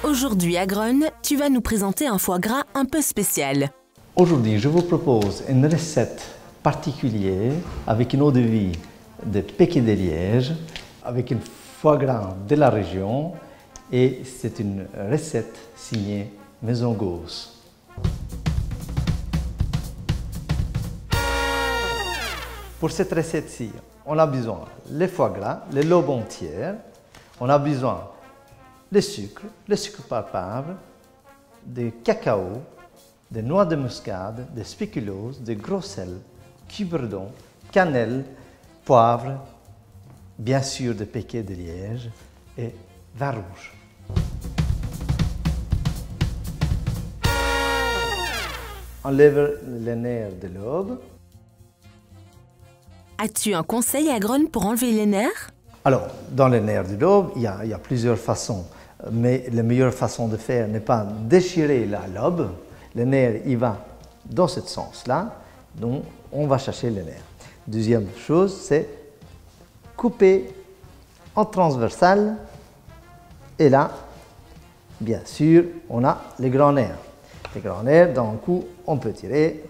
Aujourd'hui à Grosne, tu vas nous présenter un foie gras un peu spécial. Aujourd'hui, je vous propose une recette particulière avec une eau de vie de Péquet de Liège, avec un foie gras de la région, et c'est une recette signée Maison Gauss. Pour cette recette-ci, on a besoin de foie gras, les lobes entières, on a besoin de sucre, le sucre palpable, de cacao, de noix de muscade, de spéculoos, de gros sel, cuberdon, cannelle, poivre, bien sûr de Péquet de Liège et vin rouge. Enlève les nerfs de l'aube. As-tu un conseil à Grosne pour enlever les nerfs? Alors, dans les nerfs de l'aube, il y a plusieurs façons, mais la meilleure façon de faire n'est pas déchirer la lobe. Le nerf, il va dans ce sens-là, donc on va chercher les nerfs. Deuxième chose, c'est couper en transversal, et là, bien sûr, on a les grands nerfs. Les grands nerfs, d'un coup, on peut tirer.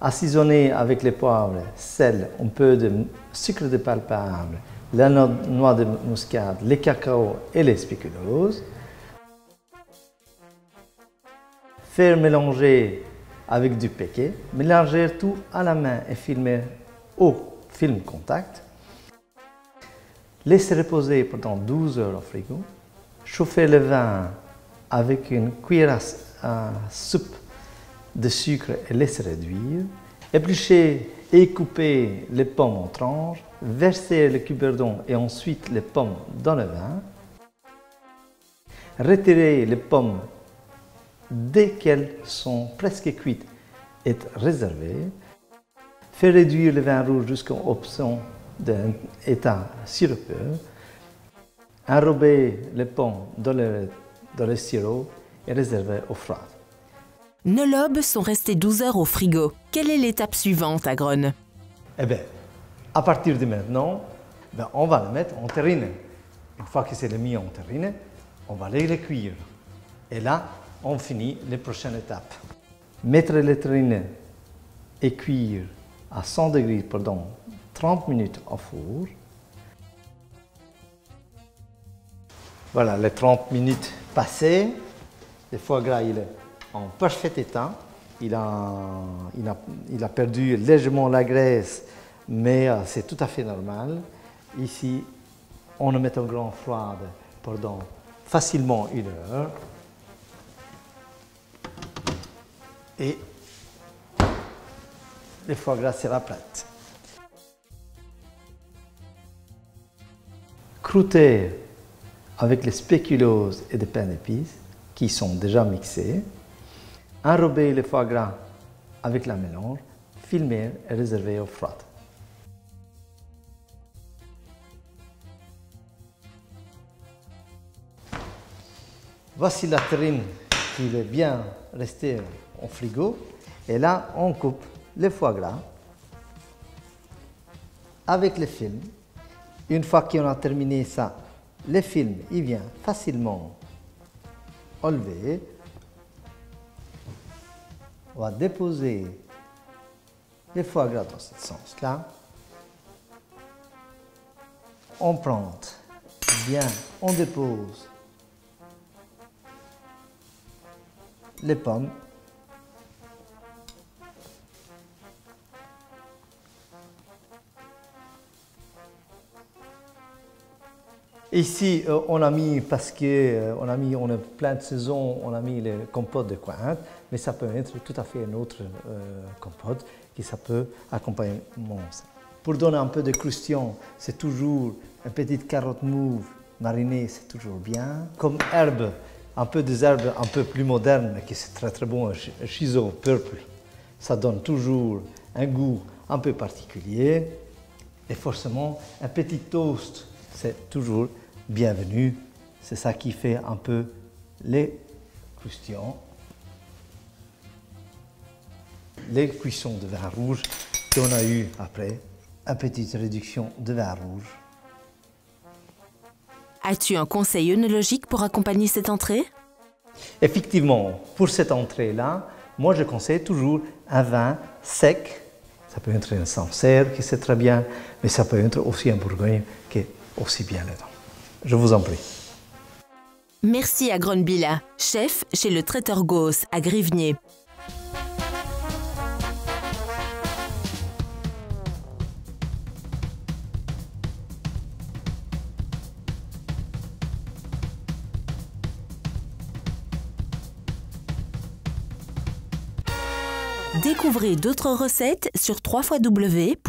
Assaisonner avec les poivres, sel, un peu de sucre de palpable, la noix de muscade, les cacao et les spéculoos. Faire mélanger avec du Péquet, mélanger tout à la main et filmer au film contact. Laisser reposer pendant 12 heures au frigo. Chauffer le vin avec une cuillère à soupe de sucre et laisser réduire. Éplucher et couper les pommes en tranches. Verser le cuberdon et ensuite les pommes dans le vin. Retirer les pommes dès qu'elles sont presque cuites et réservées. Faire réduire le vin rouge jusqu'à option d'un état sirupeux. Enrober les pommes dans le sirop et réserver au froid. Nos lobes sont restés 12 heures au frigo. Quelle est l'étape suivante à Grosne? Eh bien, à partir de maintenant, on va le mettre en terrine. Une fois que c'est mis en terrine, on va les cuire. Et là, on finit les prochaines étapes. Mettre les terrines et cuire à 100 degrés pendant 30 minutes au four. Voilà, les 30 minutes passées, le foie gras il est en parfait état. Il a perdu légèrement la graisse, mais c'est tout à fait normal. Ici, on le met en grand froid pendant facilement 1 heure. Et le foie gras sera prêt. Croûter avec les spéculoos et des pains d'épices qui sont déjà mixés. Enrober le foie gras avec la mélange, filmer et réserver au froid. Voici la terrine qui est bien restée au frigo. Et là, on coupe le foie gras avec le film. Une fois qu'on a terminé ça, le film il vient facilement enlever. On va déposer le foie gras dans ce sens-là. On prend bien, on dépose les pommes. Ici, on a mis, parce qu'on a plein de saisons, on a mis les compotes de cointe, mais ça peut être tout à fait une autre compote qui ça peut accompagner ça. Pour donner un peu de croustillant, c'est toujours une petite carotte mauve marinée, c'est toujours bien. Comme herbe, un peu des herbes un peu plus modernes, mais qui c'est très très bon, un chiso purple. Ça donne toujours un goût un peu particulier. Et forcément, un petit toast, c'est toujours bienvenu. C'est ça qui fait un peu les croustillants. Les cuissons de vin rouge Et on a eu après une petite réduction de vin rouge. As-tu un conseil œnologique pour accompagner cette entrée? Effectivement, pour cette entrée-là, moi je conseille toujours un vin sec. Ça peut être un Sancerre qui c'est très bien, mais ça peut être aussi un Bourgogne qui est aussi bien là-dedans. Je vous en prie. Merci à Gron Billa, chef chez le traiteur Gauss à Grivnier. Découvrez d'autres recettes sur www.omiam.cv.